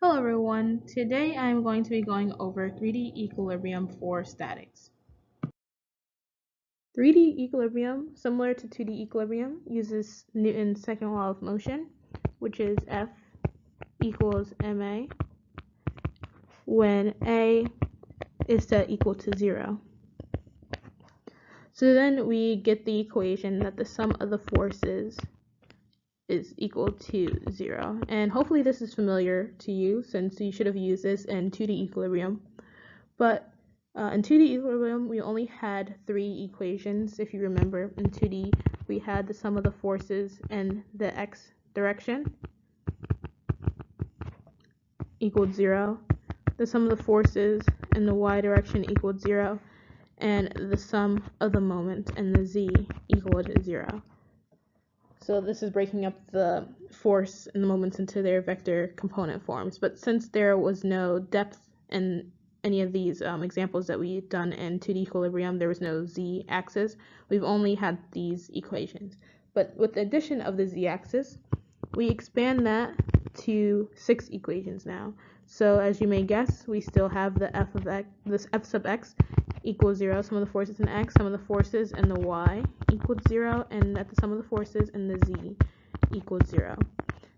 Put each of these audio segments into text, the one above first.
Hello everyone, today I'm going to be going over 3D equilibrium for statics. 3D equilibrium, similar to 2D equilibrium, uses Newton's second law of motion, which is F equals ma when A is set equal to 0. So then we get the equation that the sum of the forces is equal to 0. And hopefully this is familiar to you since you should have used this in 2D equilibrium. But in 2D equilibrium, we only had 3 equations. If you remember, in 2D, we had the sum of the forces in the x direction equaled 0, the sum of the forces in the y direction equaled 0, and the sum of the moment in the z equaled 0. So this is breaking up the force and the moments into their vector component forms. But since there was no depth in any of these examples that we've done in 2D equilibrium, there was no z-axis. We've only had these equations. But with the addition of the z-axis, we expand that to 6 equations now. So as you may guess, we still have the f of x, this f sub x equals 0, sum of the forces in x, sum of the forces in the y equals 0, and that the sum of the forces in the z equals 0.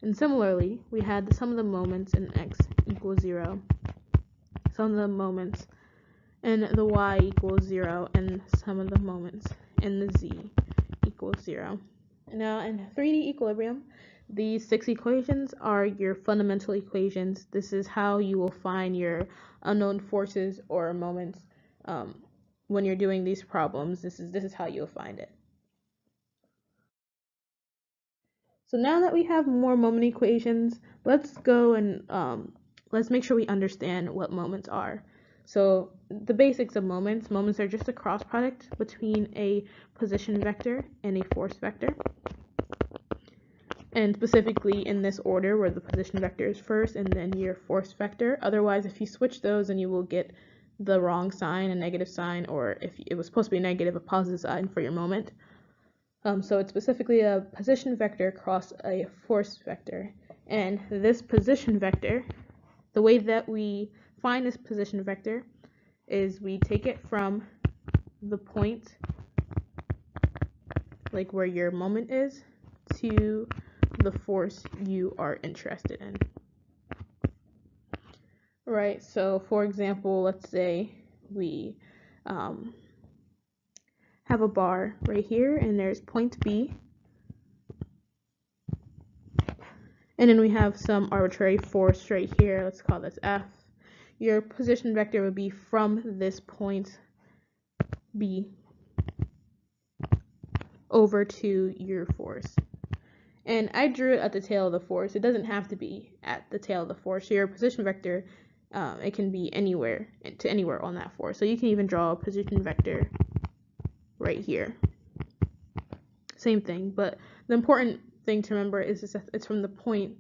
And similarly, we had the sum of the moments in x equals 0, sum of the moments in the y equals 0, and sum of the moments in the z equals 0. Now in 3D equilibrium, these 6 equations are your fundamental equations. This is how you will find your unknown forces or moments when you're doing these problems. This is how you'll find it. So now that we have more moment equations, let's go and let's make sure we understand what moments are. So the basics of moments. Moments are just a cross product between a position vector and a force vector. And specifically in this order where the position vector is first and then your force vector. Otherwise, if you switch those, then you will get the wrong sign, a negative sign, or if it was supposed to be a negative, a positive sign for your moment. So it's specifically a position vector across a force vector. And this position vector, the way that we find this position vector is we take it from the point, like where your moment is, to the force you are interested in. Right, so for example, let's say we have a bar right here, and there's point B, and then we have some arbitrary force right here. Let's call this F. Your position vector would be from this point B over to your force. And I drew it at the tail of the force. It doesn't have to be at the tail of the force. Your position vector, it can be anywhere to anywhere on that force. So you can even draw a position vector right here. Same thing, but the important thing to remember is that it's from the point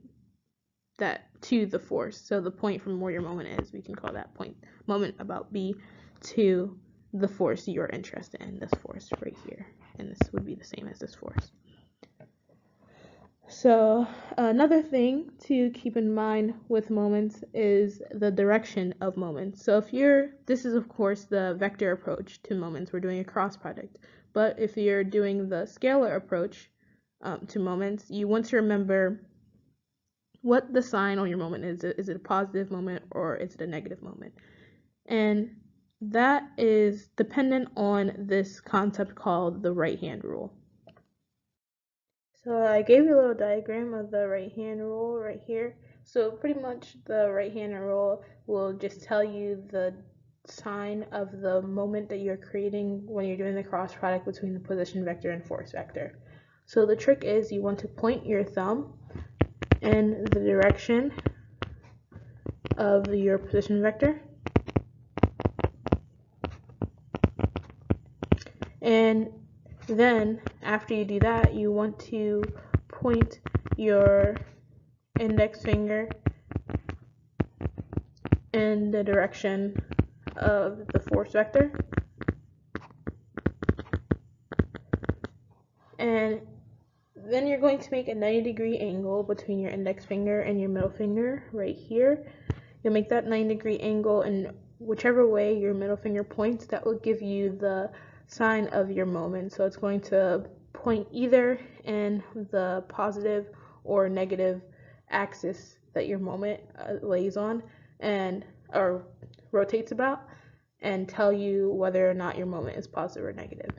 that to the force. So the point from where your moment is, we can call that point moment about B to the force you're interested in, this force right here. And this would be the same as this force. So another thing to keep in mind with moments is the direction of moments. So this is of course the vector approach to moments. We're doing a cross product. But if you're doing the scalar approach to moments, you want to remember what the sign on your moment is. Is it a positive moment or is it a negative moment? And that is dependent on this concept called the right-hand rule. So I gave you a little diagram of the right-hand rule right here. So pretty much the right-hand rule will just tell you the sign of the moment that you're creating when you're doing the cross product between the position vector and force vector. So the trick is you want to point your thumb in the direction of your position vector. And then after you do that, you want to point your index finger in the direction of the force vector. And then you're going to make a 90-degree angle between your index finger and your middle finger right here. You'll make that 90-degree angle, and whichever way your middle finger points, that will give you the sign of your moment. So it's going to point either in the positive or negative axis that your moment lays on and or rotates about, and tell you whether or not your moment is positive or negative.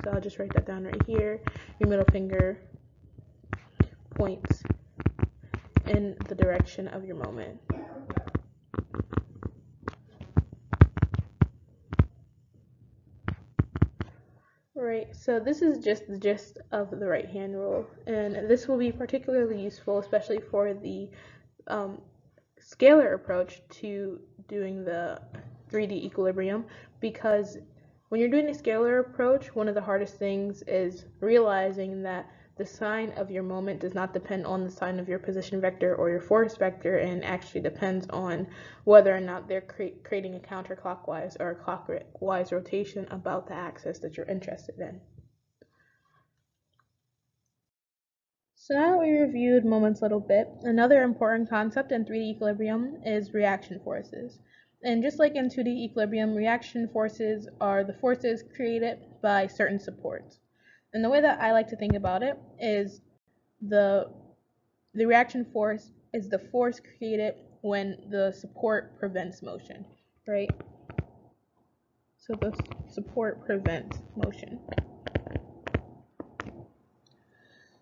So I'll just write that down right here. Your middle finger points in the direction of your moment. Right, so this is just the gist of the right hand rule, and this will be particularly useful, especially for the scalar approach to doing the 3D equilibrium, because when you're doing a scalar approach, one of the hardest things is realizing that the sign of your moment does not depend on the sign of your position vector or your force vector, and actually depends on whether or not they're creating a counterclockwise or a clockwise rotation about the axis that you're interested in. So now that we reviewed moments a little bit, another important concept in 3D equilibrium is reaction forces. And just like in 2D equilibrium, reaction forces are the forces created by certain supports. And the way that I like to think about it is the reaction force is the force created when the support prevents motion, right? So the support prevents motion.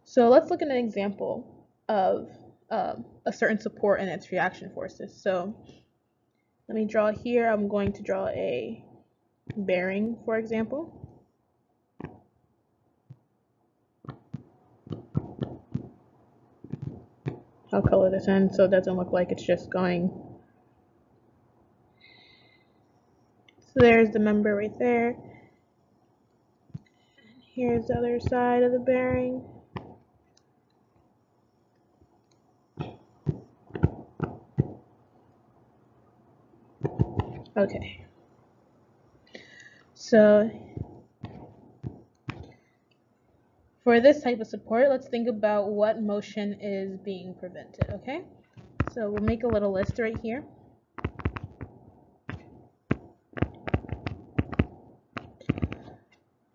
So let's look at an example of a certain support and its reaction forces. So let me draw here. I'm going to draw a bearing, for example. I'll color this in so it doesn't look like it's just going. So there's the member right there. Here's the other side of the bearing. Okay. So for this type of support, let's think about what motion is being prevented, okay? So we'll make a little list right here.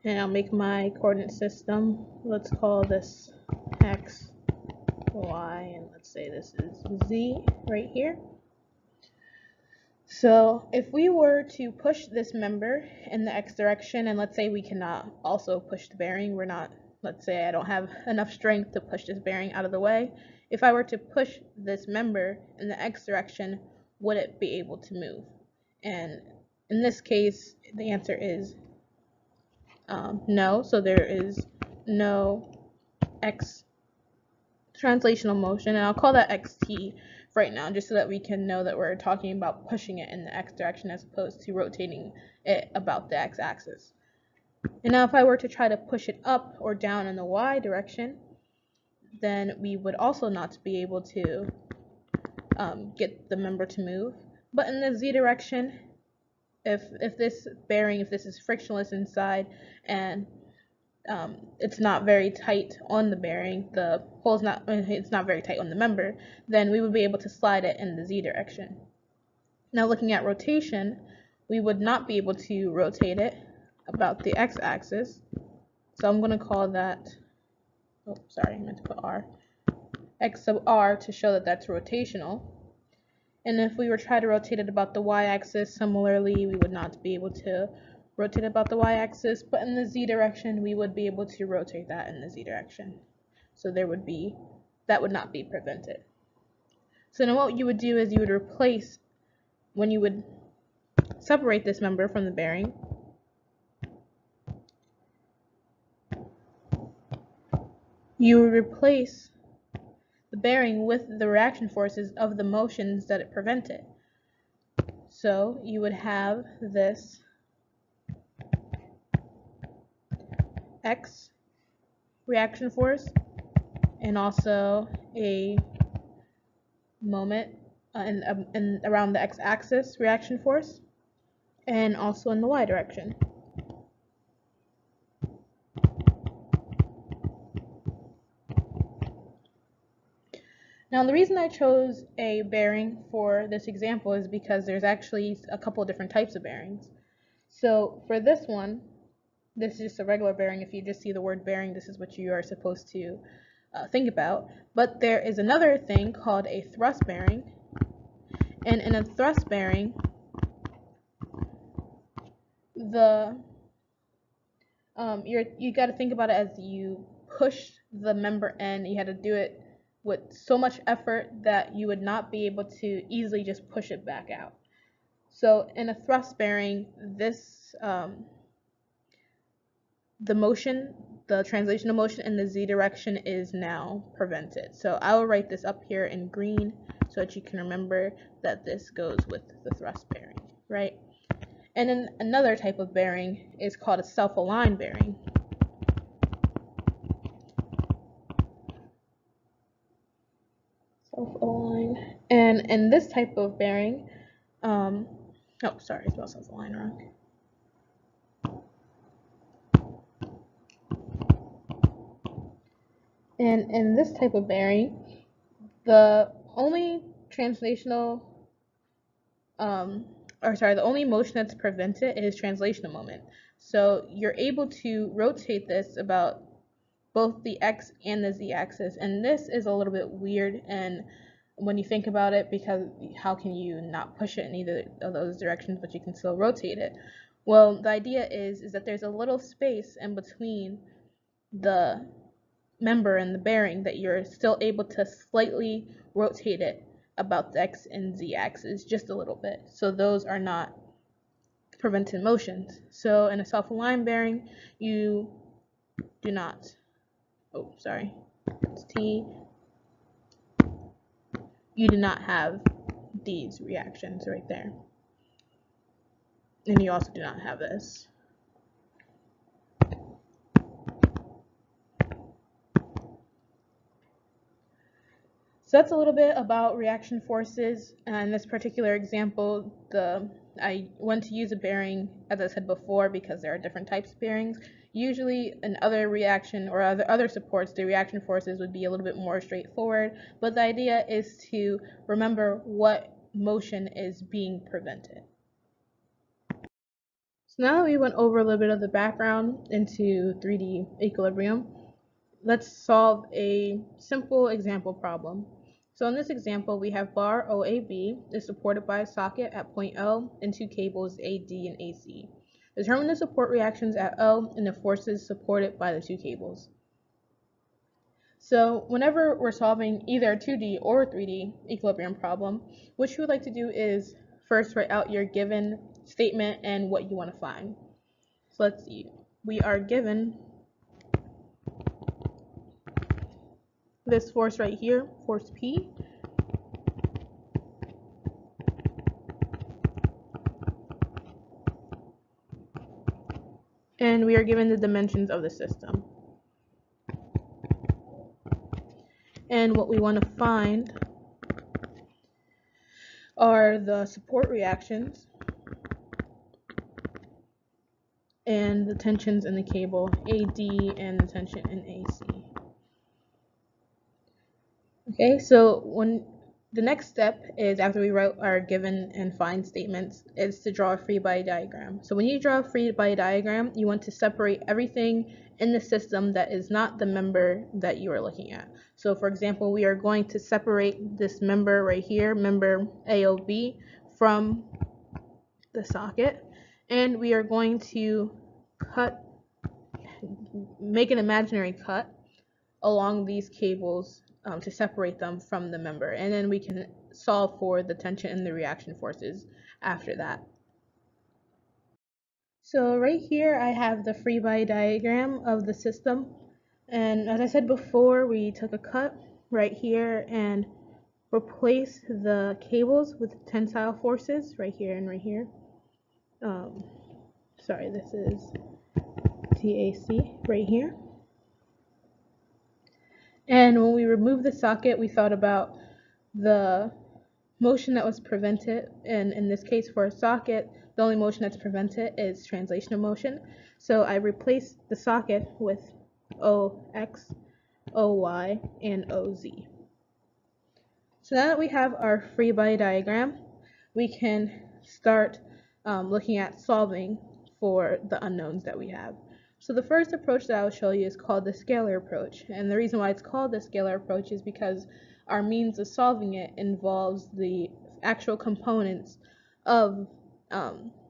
And I'll make my coordinate system. Let's call this X, Y, and let's say this is Z right here. So if we were to push this member in the X direction, and let's say we cannot also push the bearing, let's say I don't have enough strength to push this bearing out of the way. If I were to push this member in the X direction, would it be able to move? And in this case, the answer is no. So there is no X translational motion, and I'll call that XT right now, just so that we can know that we're talking about pushing it in the X direction as opposed to rotating it about the X axis. And now if I were to try to push it up or down in the Y direction, then we would also not be able to get the member to move. But in the Z direction, if this bearing, if this is frictionless inside and it's not very tight on the bearing, the hole's it's not very tight on the member, then we would be able to slide it in the Z direction. Now looking at rotation, we would not be able to rotate it about the X axis, so I'm going to call that, oh sorry, I meant to put R, X sub R to show that that's rotational. And if we were trying to rotate it about the Y-axis, similarly, we would not be able to rotate about the Y-axis, but in the Z direction, we would be able to rotate that in the Z direction. So that would not be prevented. So now what you would do is you would replace, when you would separate this member from the bearing, you would replace the bearing with the reaction forces of the motions that it prevented. So you would have this X reaction force and also a moment in around the X axis reaction force, and also in the Y direction. Now, the reason I chose a bearing for this example is because there's actually a couple of different types of bearings. So for this one, this is just a regular bearing. If you just see the word bearing, this is what you are supposed to think about. But there is another thing called a thrust bearing. And in a thrust bearing, you got to think about it as you push the member in. You had to do it with so much effort that you would not be able to easily just push it back out. So in a thrust bearing, this the motion, the translational motion in the z direction is now prevented. So I will write this up here in green so that you can remember that this goes with the thrust bearing, right? And then another type of bearing is called a self-aligned bearing. Self-aligned. And in this type of bearing, oh, sorry, I spelled self-aligned wrong. And in this type of bearing, the only the only motion that's prevented is translational moment. So you're able to rotate this about both the x and the z axis, and this is a little bit weird and when you think about it, because how can you not push it in either of those directions but you can still rotate it? Well, the idea is that there's a little space in between the member and the bearing that you're still able to slightly rotate it about the x and z axis just a little bit. So those are not prevented motions. So in a self-aligned bearing, you do not, it's T, you do not have these reactions right there. And you also do not have this. So that's a little bit about reaction forces. In this particular example, I went to use a bearing, as I said before, because there are different types of bearings. Usually in other reaction or other supports, the reaction forces would be a little bit more straightforward, but the idea is to remember what motion is being prevented. So now that we went over a little bit of the background into 3D equilibrium, let's solve a simple example problem. So in this example, we have bar OAB is supported by a socket at point O and two cables AD and AC. Determine the support reactions at O and the forces supported by the two cables. So whenever we're solving either a 2D or a 3D equilibrium problem, what you would like to do is first write out your given statement and what you want to find. So let's see. We are given this force right here, force P, and we are given the dimensions of the system. And what we want to find are the support reactions and the tensions in the cable AD and the tension in AC. Okay, so the next step is, after we write our given and find statements, is to draw a free body diagram. So when you draw a free body diagram, you want to separate everything in the system that is not the member that you are looking at. So for example, we are going to separate this member right here, member AOB, from the socket, and we are going to make an imaginary cut along these cables to separate them from the member, and then we can solve for the tension and the reaction forces after that. So right here I have the free body diagram of the system, and as I said before, we took a cut right here and replaced the cables with tensile forces right here and right here. Sorry, this is TAC right here. And when we removed the socket, we thought about the motion that was prevented, and in this case for a socket, the only motion that's prevented is translational motion. So I replaced the socket with OX, OY, and OZ. So now that we have our free body diagram, we can start looking at solving for the unknowns that we have. So the first approach that I'll show you is called the scalar approach. And the reason why it's called the scalar approach is because our means of solving it involves the actual components of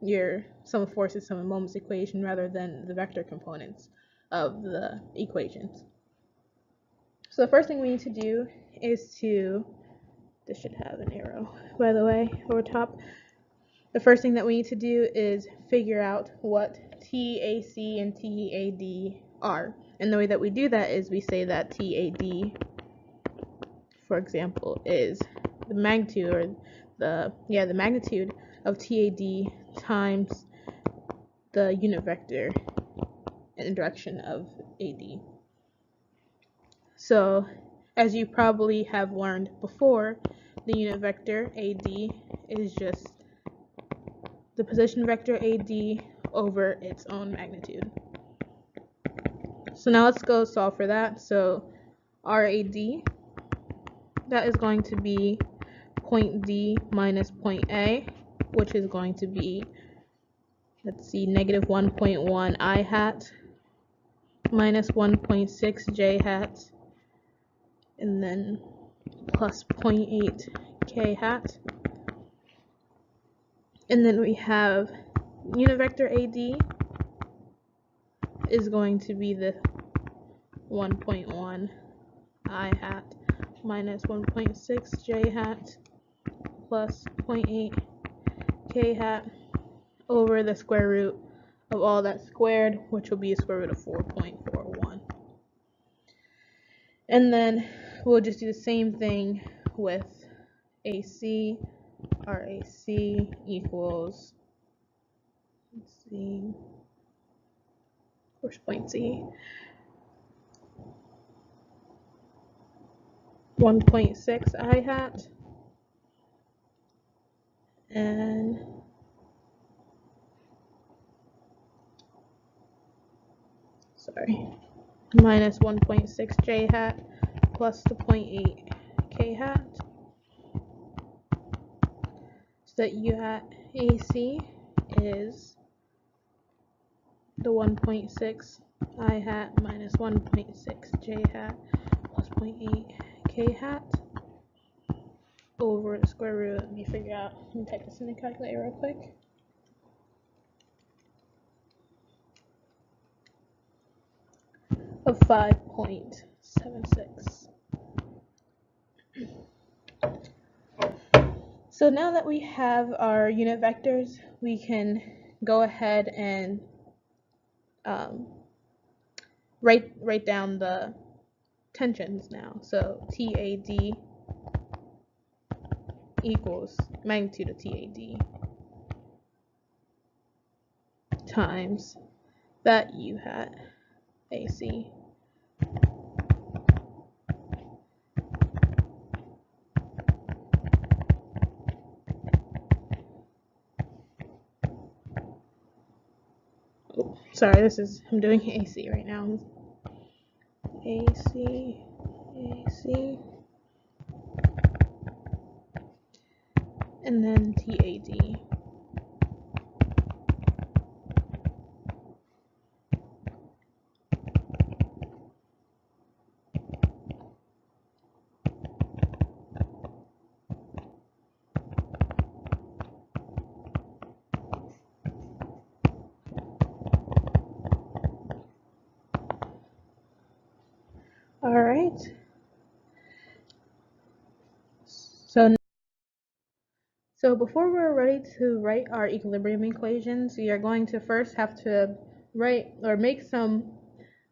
your sum of forces, sum of moments equation rather than the vector components of the equations. So the first thing we need to do is this should have an arrow, by the way, over top. The first thing that we need to do is figure out what TAC and TAD are. And the way that we do that is we say that TAD, for example, is the magnitude, or the magnitude of TAD times the unit vector in the direction of AD. So, as you probably have learned before, the unit vector AD is just the position vector AD over its own magnitude. So now let's go solve for that. So RAD, that is going to be point D minus point A, which is going to be, let's see, negative 1.1 I hat minus 1.6 J hat, and then plus 0.8 K hat. And then we have unit vector AD is going to be the 1.1 I hat minus 1.6 J hat plus 0.8 K hat over the square root of all that squared, which will be the square root of 4.41. And then we'll just do the same thing with AC. RAC equals, let's see, where's point C? 1.6 I hat and minus 1.6 J hat plus the 0.8 K hat. So that U hat AC is the 1.6 I hat minus 1.6 J hat plus 0.8 K hat over the square root. Let me figure out, let me type this in the calculator real quick. Of 5.76. So now that we have our unit vectors, we can go ahead and write down the tensions now. So TAD equals magnitude of TAD times that U hat AC. Oh, sorry, I'm doing AC right now. AC, and then TAD. All right. So before we're ready to write our equilibrium equations, we are going to first have to write or make some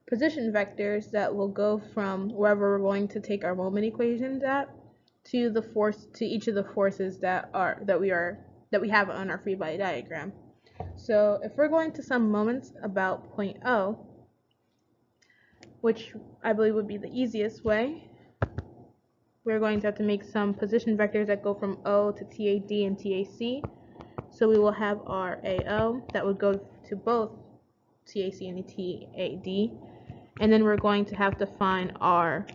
position vectors that will go from wherever we're going to take our moment equations at to each of the forces that we have on our free body diagram. So if we're going to some moments about point O, which I believe would be the easiest way, we're going to have to make some position vectors that go from O to TAD and TAC. So we will have our AO that would go to both TAC and TAD. And then we're going to have to find our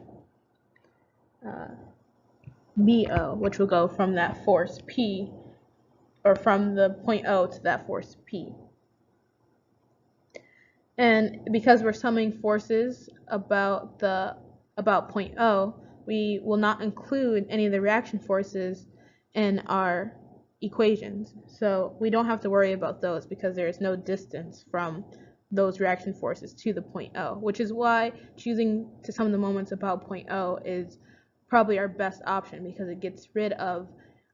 BO, which will go from that force P, or from the point O to that force P. And because we're summing forces about point O, we will not include any of the reaction forces in our equations. So we don't have to worry about those because there is no distance from those reaction forces to the point O, which is why choosing to sum the moments about point O is probably our best option, because it gets rid of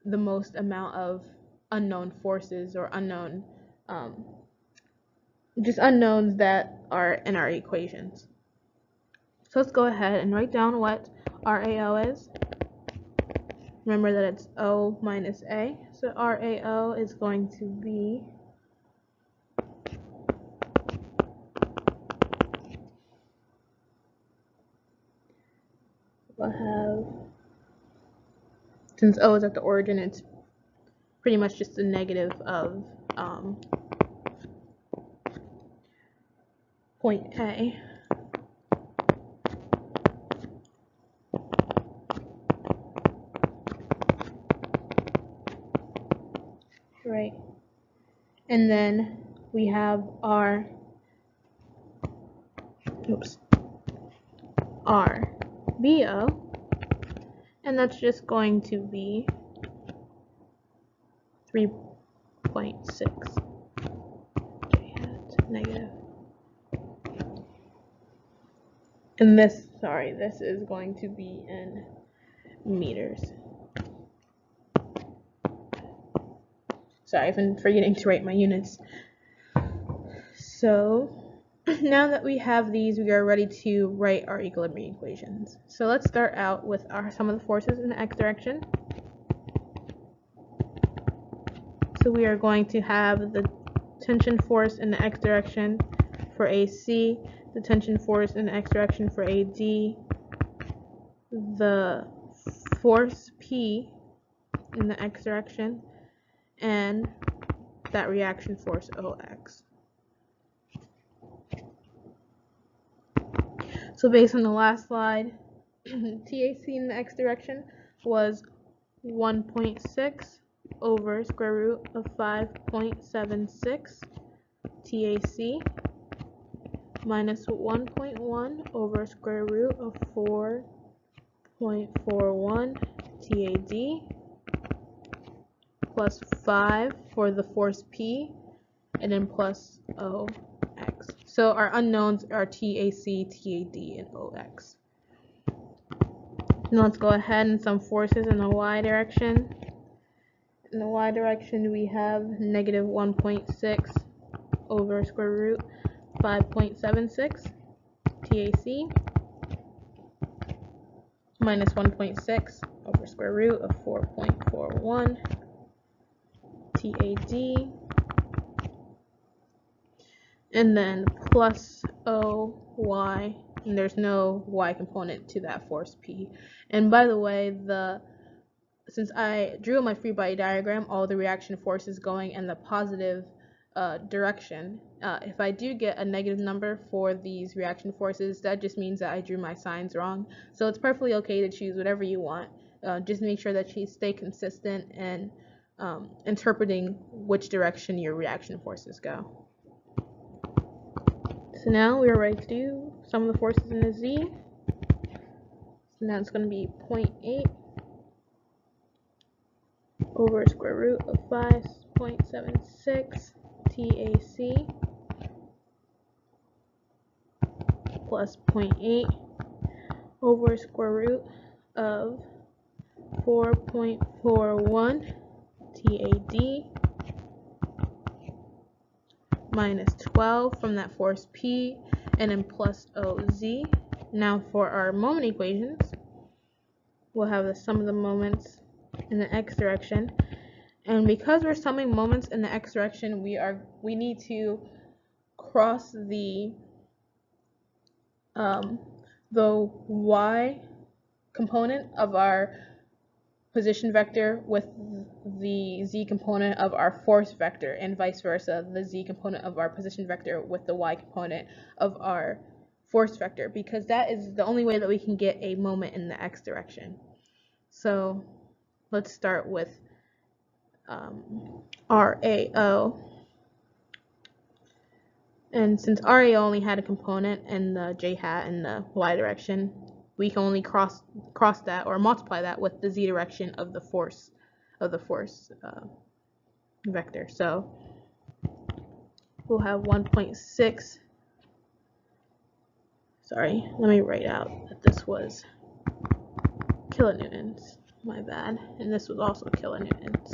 the most amount of unknown forces or unknown just unknowns that are in our equations. So let's go ahead and write down what RAO is. Remember that it's O minus A. So RAO is going to be we'll have, since O is at the origin, it's pretty much just the negative of point A. Right. And then we have our RBO, and that's just going to be 3.6 negative. And this is going to be in meters. Sorry, I've been forgetting to write my units. So now that we have these, we are ready to write our equilibrium equations. So let's start out with our sum of the forces in the x direction. So we are going to have the tension force in the x direction for AC, the tension force in the x direction for AD, the force P in the x direction, and that reaction force OX. So based on the last slide, TAC in the x direction was 1.6 over square root of 5.76 TAC minus 1.1 over square root of 4.41 TAD plus 5 for the force P, and then plus OX. So our unknowns are TAC, TAD, and OX. Now let's go ahead and sum forces in the y direction. In the y direction, we have negative 1.6 over square root 5.76 TAC minus 1.6 over square root of 4.41 TAD, and then plus OY, and there's no y component to that force P. And by the way, since I drew my free body diagram, all the reaction forces going in the positive direction. If I do get a negative number for these reaction forces, that just means that I drew my signs wrong. So it's perfectly okay to choose whatever you want. Just make sure that you stay consistent in interpreting which direction your reaction forces go. So now we are ready to do sum of the forces in a Z. So now it's going to be 0.8 over square root of 5.76 TAC plus 0.8 over square root of 4.41 TAD minus 12 from that force P, and then plus OZ. Now for our moment equations, we'll have the sum of the moments in the x direction, and because we're summing moments in the x direction, we need to cross the y component of our position vector with the z component of our force vector, and vice versa, the z component of our position vector with the y component of our force vector, because that is the only way that we can get a moment in the x direction. So let's start with RAO. And since RAO only had a component in the j hat in the y direction, we can only cross that or multiply that with the z direction of the force vector. So we'll have 1.6. Sorry, let me write out that this was kilonewtons. My bad. And this was also kilonewtons.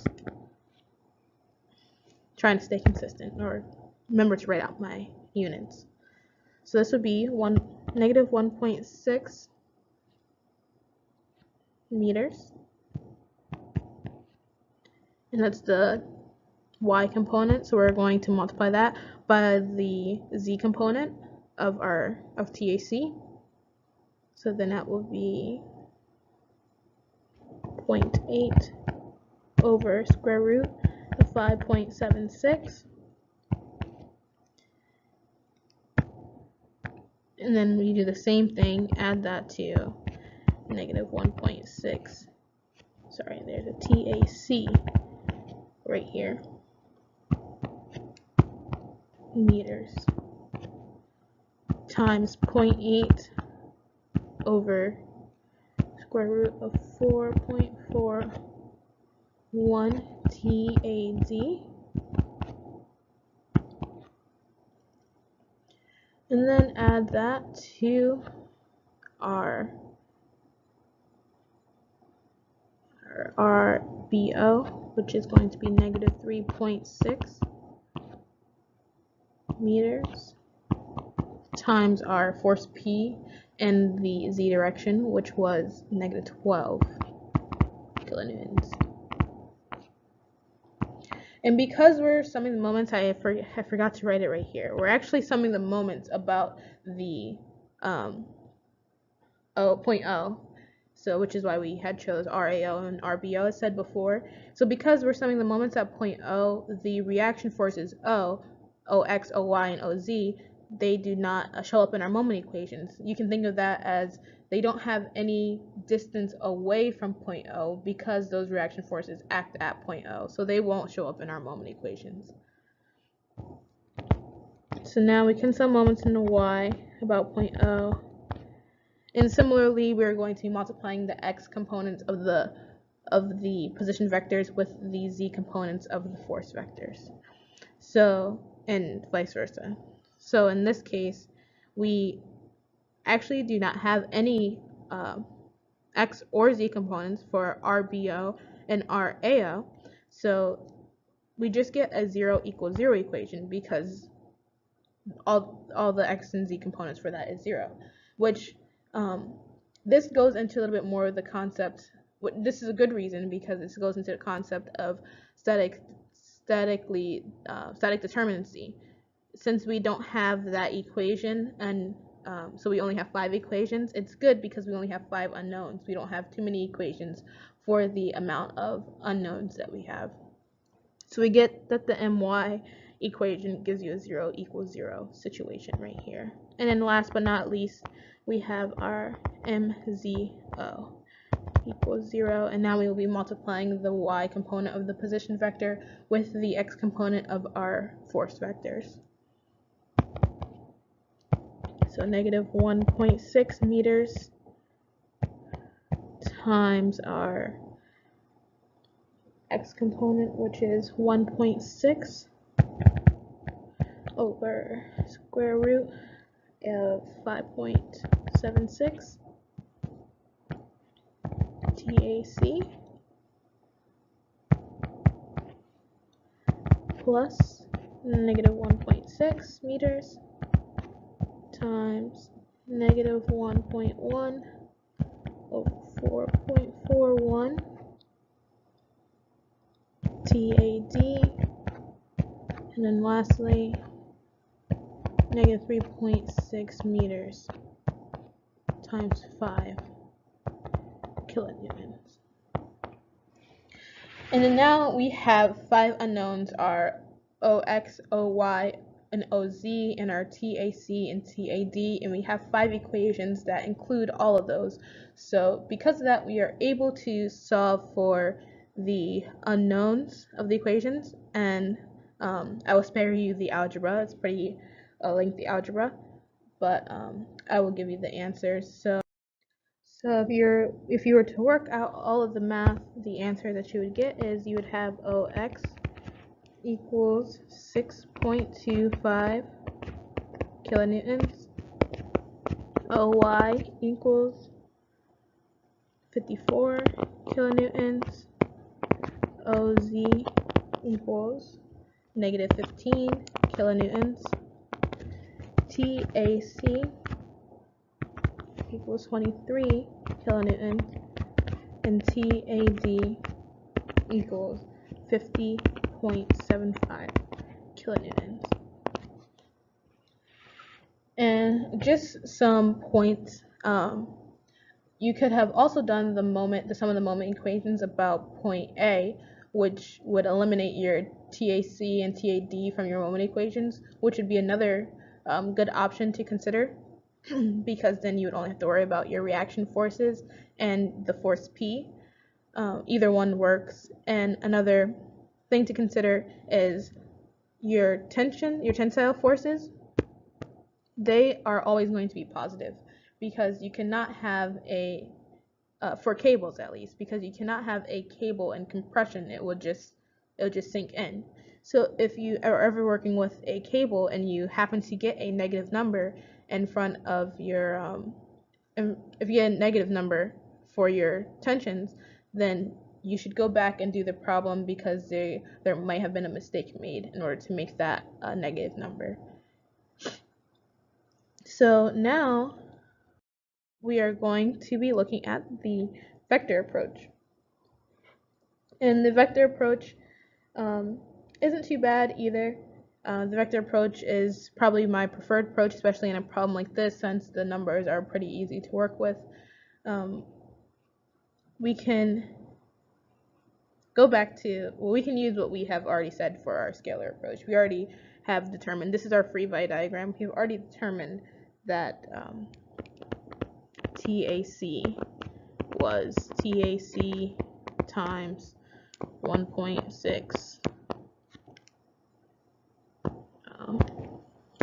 Trying to stay consistent, or remember to write out my units. So this would be negative 1.6 meters. And that's the y component, so we're going to multiply that by the z component of TAC. So then that will be 0.8 over square root of 5.76. And then we do the same thing, add that to negative 1.6. Sorry, there's a TAC right here. Meters times 0.8 over square root of 4.41 TAD. And then add that to our RBO, which is going to be negative 3.6 meters times our force P in the z direction, which was negative 12 kilonewtons. And because we're summing the moments, I forgot to write it right here. We're actually summing the moments about the point O, so which is why we had chose RAO and RBO as said before. So because we're summing the moments at point O, the reaction forces O, OX, OY, and OZ, they do not show up in our moment equations. You can think of that as they don't have any distance away from point O because those reaction forces act at point O, so they won't show up in our moment equations. So now we can sum moments in the Y about point O. And similarly, we're going to be multiplying the X components of the position vectors with the Z components of the force vectors. So, and vice versa. So in this case, we actually do not have any X or Z components for RBO and RAO. So we just get a 0 equals 0 equation because all the X and Z components for that is 0, which this goes into a little bit more of the concept. This is a good reason because this goes into the concept of static determinacy. Since we don't have that equation, and so we only have 5 equations, it's good because we only have 5 unknowns. We don't have too many equations for the amount of unknowns that we have. So we get that the MY equation gives you a 0 equals 0 situation right here. And then last but not least, we have our MZO equals 0, and now we will be multiplying the Y component of the position vector with the X component of our force vectors. So negative 1.6 meters times our X component, which is 1.6 over square root of 5.76 TAC plus negative 1.6 meters times negative 1.1 over 4.41 TAD, and then lastly negative 3.6 meters times 5 kilonewtons. And then now we have 5 unknowns, our OX, OY, an OZ, and our TAC and TAD, and we have 5 equations that include all of those. So because of that, we are able to solve for the unknowns of the equations, and I will spare you the algebra. It's pretty lengthy algebra, but I will give you the answers. So if you were to work out all of the math, the answer that you would get is you would have OX equals 6.25 kilonewtons, OY equals 54 kilonewtons, OZ equals negative 15 kilonewtons, TAC equals 23 kilonewtons, and TAD equals 50.75 kilonewtons. And just some points, you could have also done the sum of the moment equations about point A, which would eliminate your TAC and TAD from your moment equations, which would be another good option to consider, because then you would only have to worry about your reaction forces and the force P. Either one works. And another thing to consider is your tensile forces. They are always going to be positive, because you cannot have for cables at least, because you cannot have a cable in compression. It will just sink in. So if you are ever working with a cable and you happen to get a negative number in front of your if you get a negative number for your tensions, then you should go back and do the problem, because there might have been a mistake made in order to make that a negative number. So now we are going to be looking at the vector approach. And the vector approach isn't too bad either. The vector approach is probably my preferred approach, especially in a problem like this, since the numbers are pretty easy to work with. We can go back to, we can use what we have already said for our scalar approach. We already have determined, this is our free body diagram, we've already determined that TAC was TAC times 1.6.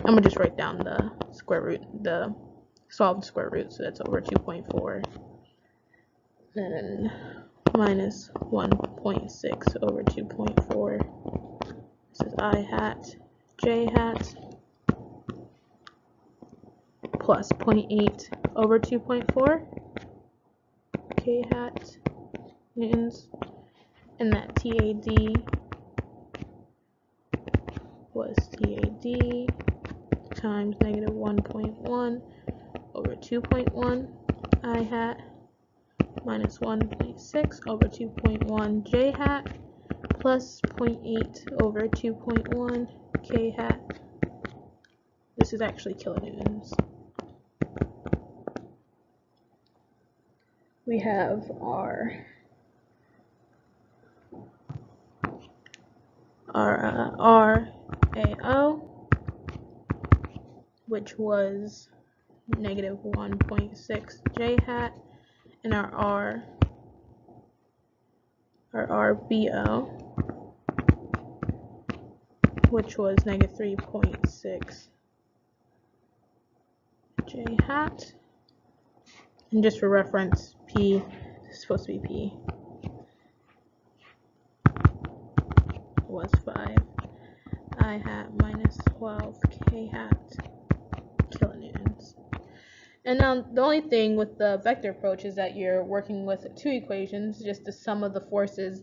I'm gonna just write down the square root, the solved square root, so that's over 2.4, and then minus 1.6 over 2.4. This is I hat, J hat, plus 0.8 over 2.4, K hat newtons, and that TAD was TAD times negative 1.1 over 2.1 I hat minus 1.6 over 2.1 J hat plus 0.8 over 2.1 K hat. This is actually kilonewtons. We have our RAO, which was negative 1.6 J hat, and our RBO, which was negative 3.6 J hat. And just for reference, P is supposed to be P, was 5 I hat minus 12 K hat kilonewtons. And now the only thing with the vector approach is that you're working with 2 equations, just the sum of the forces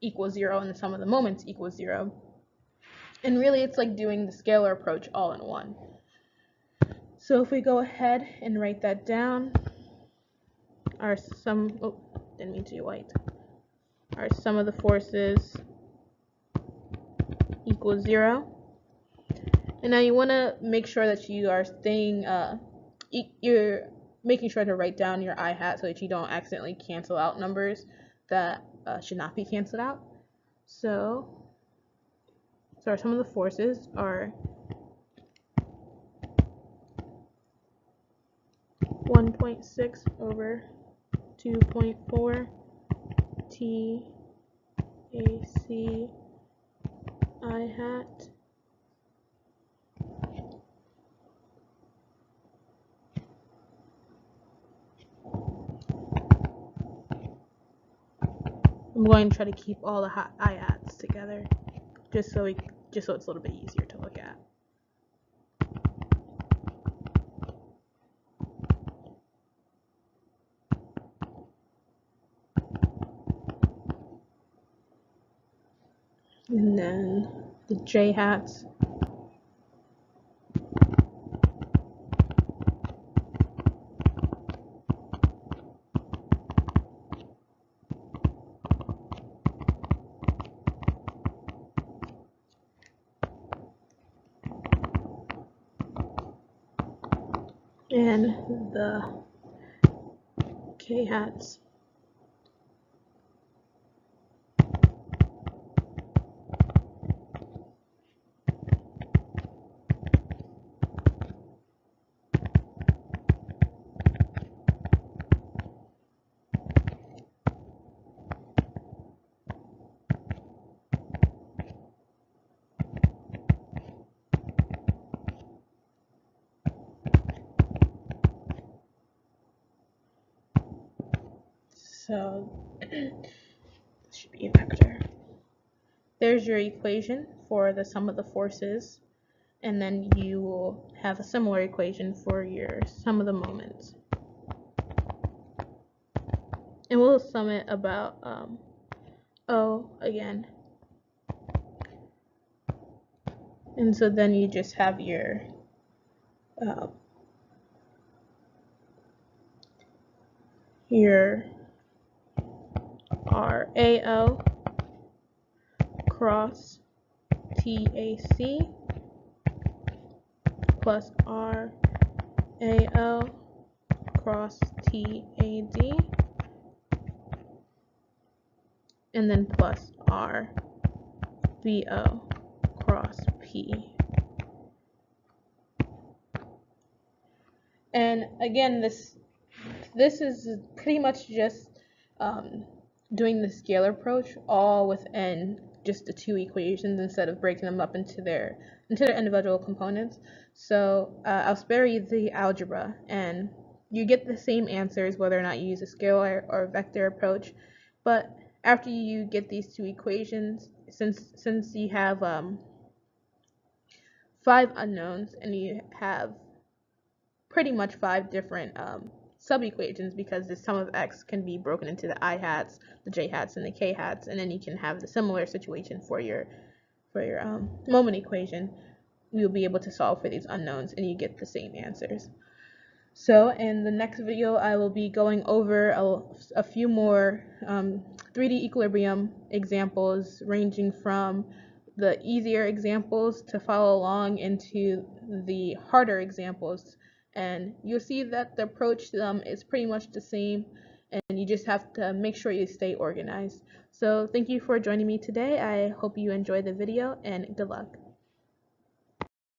equals 0 and the sum of the moments equals 0. And really it's like doing the scalar approach all in one. So if we go ahead and write that down, our sum, didn't mean to do white. Our sum of the forces equals 0. And now you want to make sure that you are staying, you're making sure to write down your I hat so that you don't accidentally cancel out numbers that should not be canceled out. So our sum of the forces are 1.6 over 2.4 T A C I hat I'm going to try to keep all the I hats together just so it's a little bit easier to look at. And then the J hats. And the K hats. So this should be a vector. There's your equation for the sum of the forces, and then you will have a similar equation for your sum of the moments. And we'll sum it about O again. And so then you just have your RAO cross TAC plus RAO cross TAD, and then plus RBO cross P. And again, this is pretty much just doing the scalar approach all within just the two equations instead of breaking them up into their individual components. So I'll spare you the algebra, and you get the same answers whether or not you use a scalar or vector approach. But after you get these two equations, since you have 5 unknowns and you have pretty much 5 different sub-equations, because the sum of x can be broken into the I hats, the j hats, and the k hats, and then you can have the similar situation for your moment equation. You'll be able to solve for these unknowns and you get the same answers. So in the next video, I will be going over a few more 3D equilibrium examples, ranging from the easier examples to follow along into the harder examples. And you'll see that the approach is pretty much the same, and you just have to make sure you stay organized. So thank you for joining me today. I hope you enjoyed the video, and good luck.